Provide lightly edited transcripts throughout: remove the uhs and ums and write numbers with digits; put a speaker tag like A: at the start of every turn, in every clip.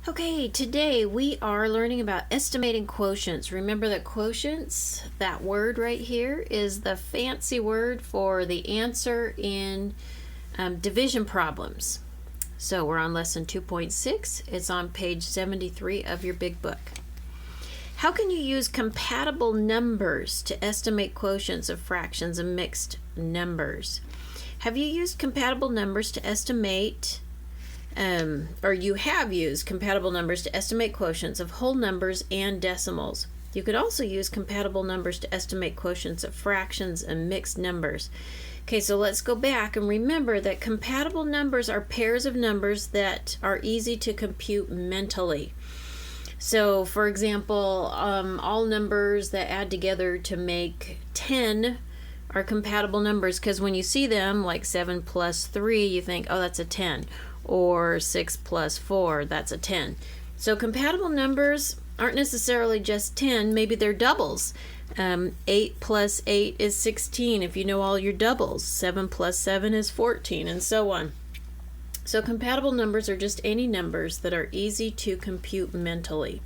A: Okay, today we are learning about estimating quotients. Remember that quotients, that word right here, is the fancy word for the answer in division problems. So we're on lesson 2.6. It's on page 73 of your big book. How can you use compatible numbers to estimate quotients of fractions and mixed numbers? Have you used compatible numbers to estimate or you have used compatible numbers to estimate quotients of whole numbers and decimals? You could also use compatible numbers to estimate quotients of fractions and mixed numbers. Okay, so let's go back and remember that compatible numbers are pairs of numbers that are easy to compute mentally. So, for example, all numbers that add together to make 10 are compatible numbers because when you see them, like 7 plus 3, you think, oh, that's a 10. Or 6 plus 4, that's a 10. So compatible numbers aren't necessarily just 10, maybe they're doubles. 8 plus 8 is 16 if you know all your doubles. 7 plus 7 is 14, and so on. So compatible numbers are just any numbers that are easy to compute mentally.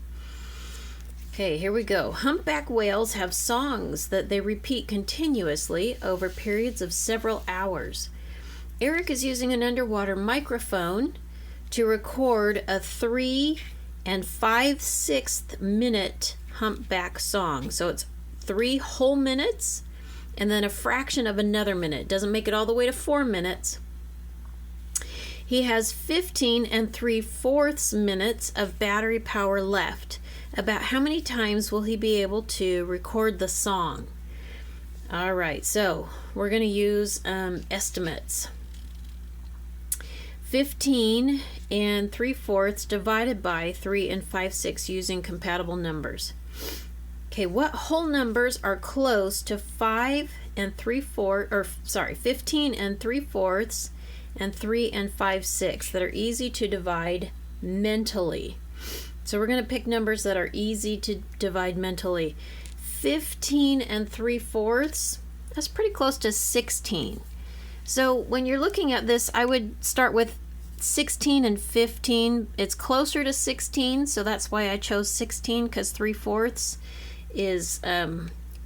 A: Okay, here we go. Humpback whales have songs that they repeat continuously over periods of several hours. Eric is using an underwater microphone to record a 3 5/6 minute humpback song. So it's 3 whole minutes and then a fraction of another minute. Doesn't make it all the way to 4 minutes. He has 15 3/4 minutes of battery power left. About how many times will he be able to record the song? All right, so we're going to use estimates. 15 3/4 divided by 3 5/6 using compatible numbers. Okay, what whole numbers are close to 15 3/4 and 3 5/6 that are easy to divide mentally? So we're going to pick numbers that are easy to divide mentally. 15 3/4, that's pretty close to 16. So when you're looking at this, I would start with 16 and 15. It's closer to 16, so that's why I chose 16, because 3/4 is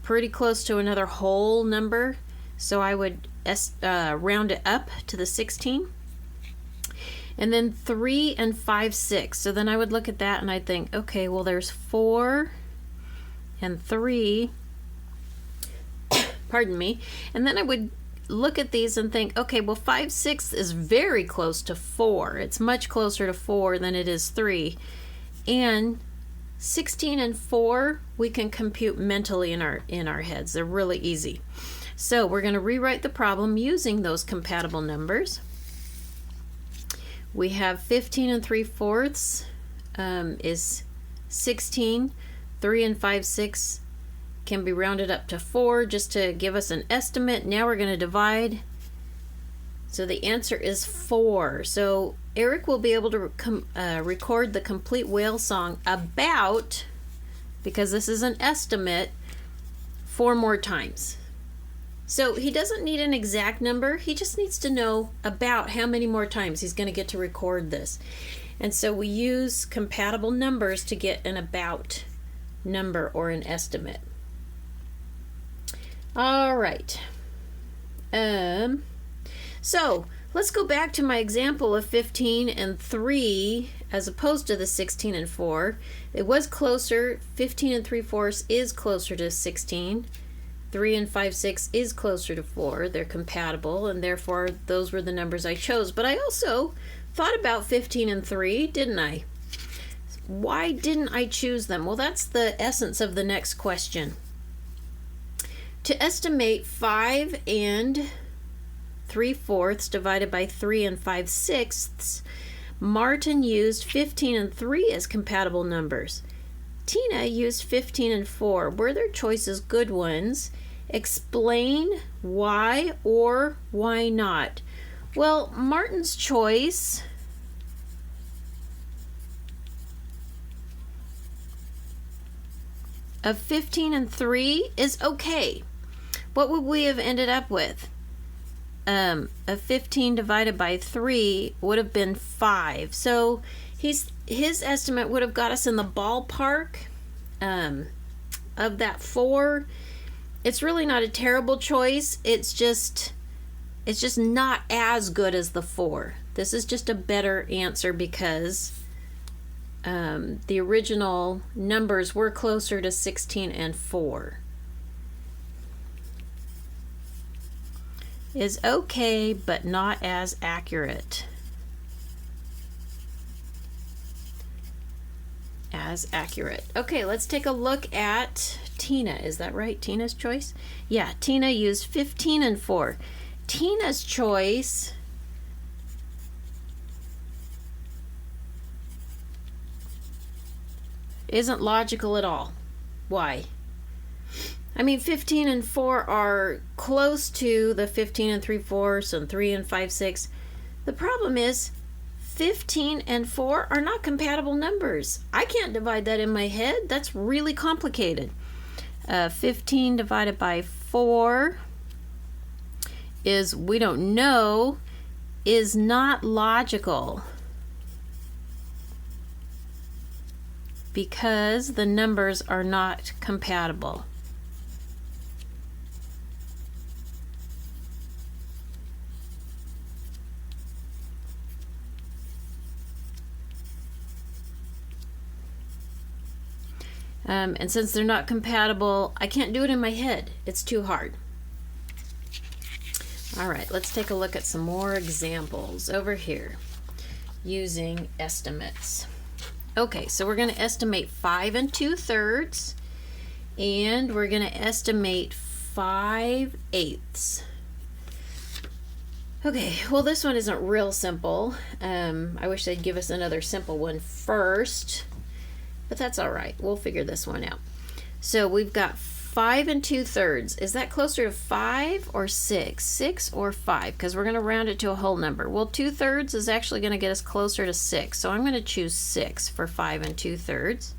A: pretty close to another whole number. So I would round it up to the 16. And then 3 5/6. So then I would look at that and I'd think, okay, well there's 4 and 3. Pardon me. And then I would look at these and think, okay, well 5/6 is very close to 4. It's much closer to 4 than it is 3. And 16 and 4 we can compute mentally in our heads. They're really easy. So we're going to rewrite the problem using those compatible numbers. We have 15 3/4 is 16. 3 5/6 can be rounded up to 4 just to give us an estimate. Now we're going to divide. So the answer is 4. So Eric will be able to record the complete whale song about, because this is an estimate, 4 more times. So he doesn't need an exact number. He just needs to know about how many more times he's going to get to record this. And so we use compatible numbers to get an about number or an estimate. All right. So let's go back to my example of 15 and 3 as opposed to the 16 and 4. It was closer. 15 3/4 is closer to 16. 3 5/6 is closer to 4. They're compatible, and therefore those were the numbers I chose. But I also thought about 15 and 3, didn't I? Why didn't I choose them? Well, that's the essence of the next question. To estimate 5 3/4 divided by 3 5/6, Martin used 15 and 3 as compatible numbers. Tina used 15 and 4. Were their choices good ones? Explain why or why not. Well, Martin's choice of 15 and 3 is okay. What would we have ended up with? A 15 divided by 3 would have been 5. So his estimate would have got us in the ballpark of that 4. It's really not a terrible choice. It's just not as good as the 4. This is just a better answer because the original numbers were closer to 16 and 4. Is okay, but not as accurate. As accurate. Okay, let's take a look at Tina. Is that right? Tina's choice? Yeah, Tina used 15 and 4. Tina's choice isn't logical at all. Why? I mean, 15 and 4 are close to the 15 and 3/4 and 3 and 5/6. The problem is 15 and 4 are not compatible numbers. I can't divide that in my head. That's really complicated. 15 divided by 4 is, we don't know, is not logical because the numbers are not compatible. And since they're not compatible, I can't do it in my head. It's too hard. All right, let's take a look at some more examples over here using estimates. Okay, so we're going to estimate 5 2/3, and we're going to estimate 5/8. Okay, well, this one isn't real simple. I wish they'd give us another simple one first. But that's all right. We'll figure this one out. So we've got 5 2/3. Is that closer to 5 or 6? 6 or 5? Because we're going to round it to a whole number. Well, 2/3 is actually going to get us closer to 6. So I'm going to choose 6 for 5 2/3.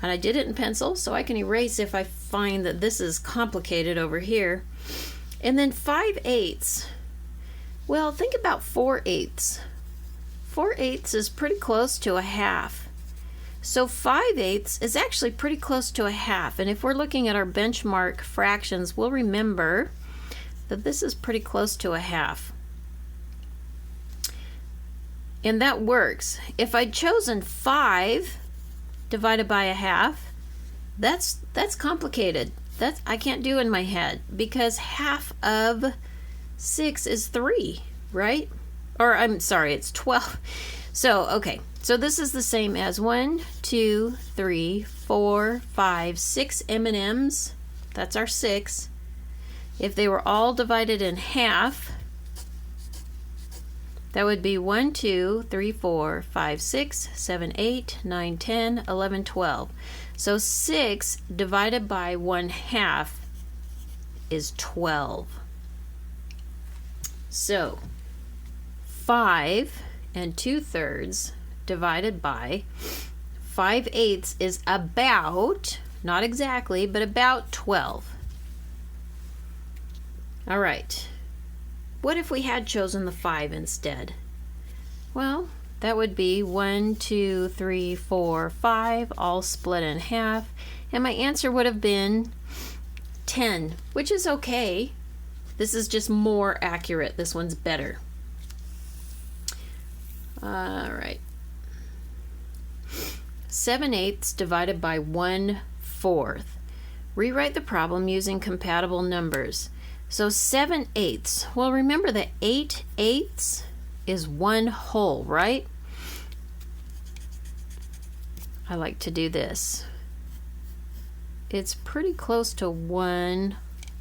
A: And I did it in pencil, so I can erase if I find that this is complicated over here. And then 5/8. Well, think about 4/8. 4/8 is pretty close to a half. So 5/8 is actually pretty close to a half. And if we're looking at our benchmark fractions, we'll remember that this is pretty close to a half. And that works. If I'd chosen 5 divided by a half, that's complicated. I can't do in my head because half of 6 is 3, right? Or I'm sorry, it's 12. So, okay. So this is the same as 1, 2, 3, 4, 5, 6 M&Ms. That's our 6. If they were all divided in half, that would be 1, 2, 3, 4, 5, 6, 7, 8, 9, 10, 11, 12. So 6 divided by 1/2 is 12. So 5 2/3 divided by 5/8 is about, not exactly, but about 12. All right. What if we had chosen the 5 instead? Well, that would be 1, 2, 3, 4, 5, all split in half, and my answer would have been 10, which is okay. This is just more accurate. This one's better. All right. 7/8 divided by 1/4. Rewrite the problem using compatible numbers. So 7/8. Well, remember that 8/8 is 1 whole, right? I like to do this. It's pretty close to 1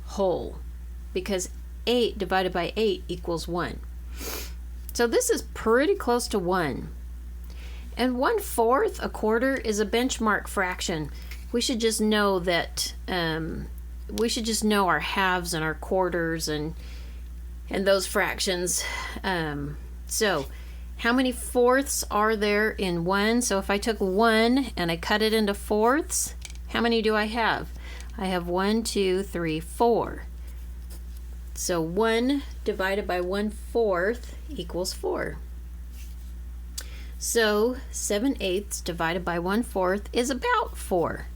A: whole because 8 divided by 8 equals 1. So this is pretty close to 1. And 1/4, a quarter, is a benchmark fraction. We should just know that, we should just know our halves and our quarters and those fractions. So how many fourths are there in 1? So if I took 1 and I cut it into fourths, how many do I have? I have 1, 2, 3, 4. So 1 divided by 1/4 equals 4. So 7/8 divided by 1/4 is about 4.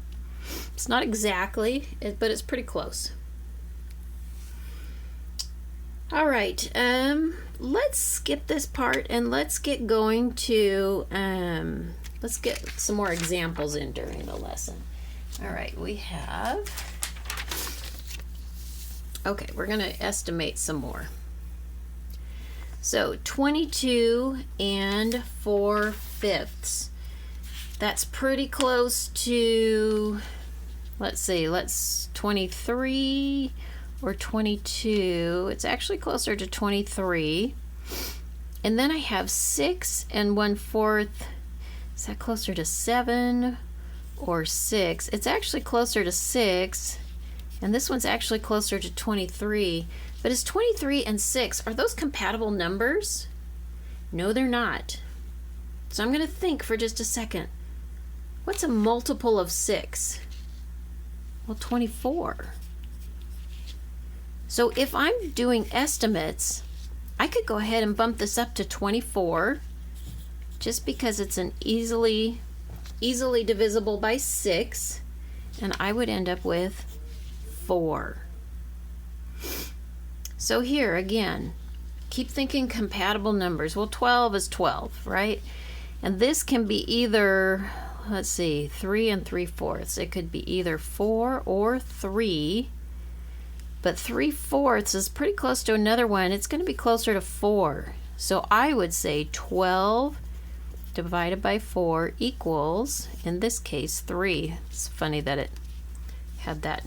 A: It's not exactly, but it's pretty close. All right, let's skip this part and let's get going to, let's get some more examples in during the lesson. All right, we have, okay, we're going to estimate some more. So 22 and 4/5. That's pretty close to, let's see, 23 or 22. It's actually closer to 23. And then I have 6 and 1/4. Is that closer to 7 or 6? It's actually closer to 6. And this one's actually closer to 23. But is 23 and 6, are those compatible numbers? No, they're not. So I'm going to think for just a second. What's a multiple of 6? Well, 24. So if I'm doing estimates, I could go ahead and bump this up to 24 just because it's an easily divisible by 6, and I would end up with 4. So here again, keep thinking compatible numbers. Well, 12 is 12, right? And this can be either, let's see, 3 and 3/4. It could be either 4 or 3. But 3/4 is pretty close to another one. It's going to be closer to 4. So I would say 12 divided by 4 equals, in this case, 3. It's funny that it had that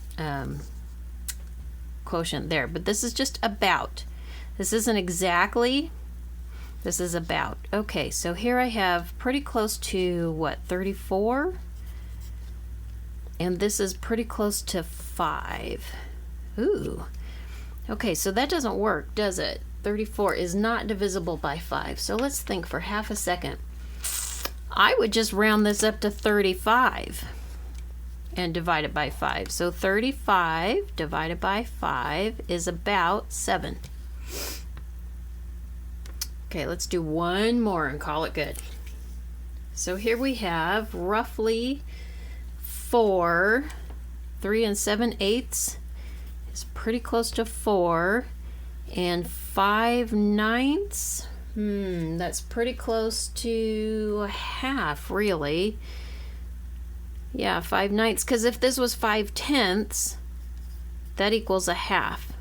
A: quotient there. But this is just about. This isn't exactly. This is about. Okay, so here I have pretty close to, what, 34? And this is pretty close to 5. Ooh. Okay, so that doesn't work, does it? 34 is not divisible by 5. So let's think for half a second. I would just round this up to 35 and divide it by 5. So 35 divided by 5 is about 7. Okay, let's do one more and call it good. So here we have roughly 4, 3 and 7/8 is pretty close to 4, and 5/9. That's pretty close to a half, really. Yeah, 5/9, because if this was 5/10, that equals a half.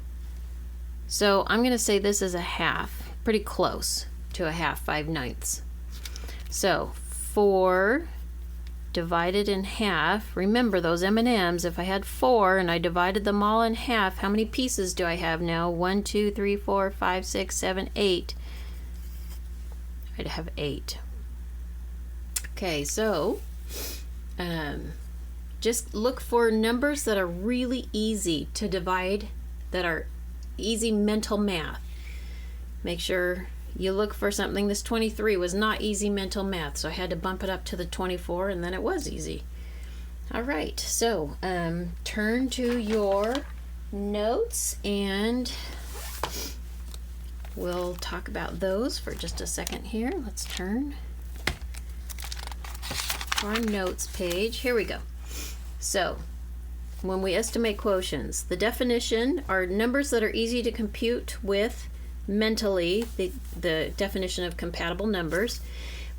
A: So I'm going to say this is a half, pretty close to a half, 5/9. So 4 divided in half. Remember those M&Ms, if I had 4 and I divided them all in half, how many pieces do I have now? 1, 2, 3, 4, 5, 6, 7, 8. I'd have 8. Okay, so just look for numbers that are really easy to divide, that are easy mental math. Make sure you look for something. This 23 was not easy mental math, so I had to bump it up to the 24, and then it was easy. All right, so turn to your notes, and we'll talk about those for just a second here. Let's turn to our notes page. Here we go. So when we estimate quotients, the definition are numbers that are easy to compute with mentally, the definition of compatible numbers.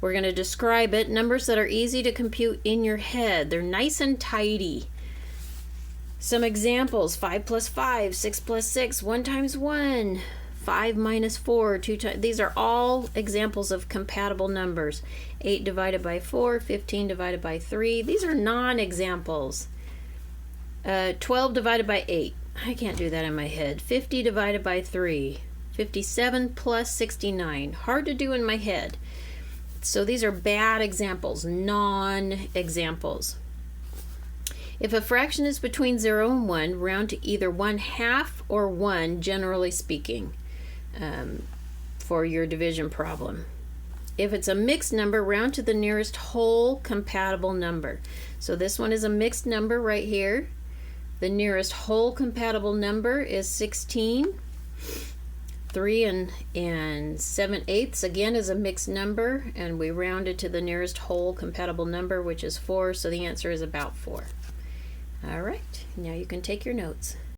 A: We're going to describe it. Numbers that are easy to compute in your head. They're nice and tidy. Some examples: 5 plus 5, 6 plus 6, 1 times 1, 5 minus 4, 2 times. These are all examples of compatible numbers. 8 divided by 4, 15 divided by 3. These are non-examples. 12 divided by 8. I can't do that in my head. 50 divided by 3. 57 plus 69. Hard to do in my head. So these are bad examples, non-examples. If a fraction is between 0 and 1, round to either 1/2 or 1, generally speaking, for your division problem. If it's a mixed number, round to the nearest whole compatible number. So this one is a mixed number right here. The nearest whole compatible number is 16. 3 and 7/8 again is a mixed number, and we rounded to the nearest whole compatible number, which is 4, so the answer is about 4. All right, now you can take your notes.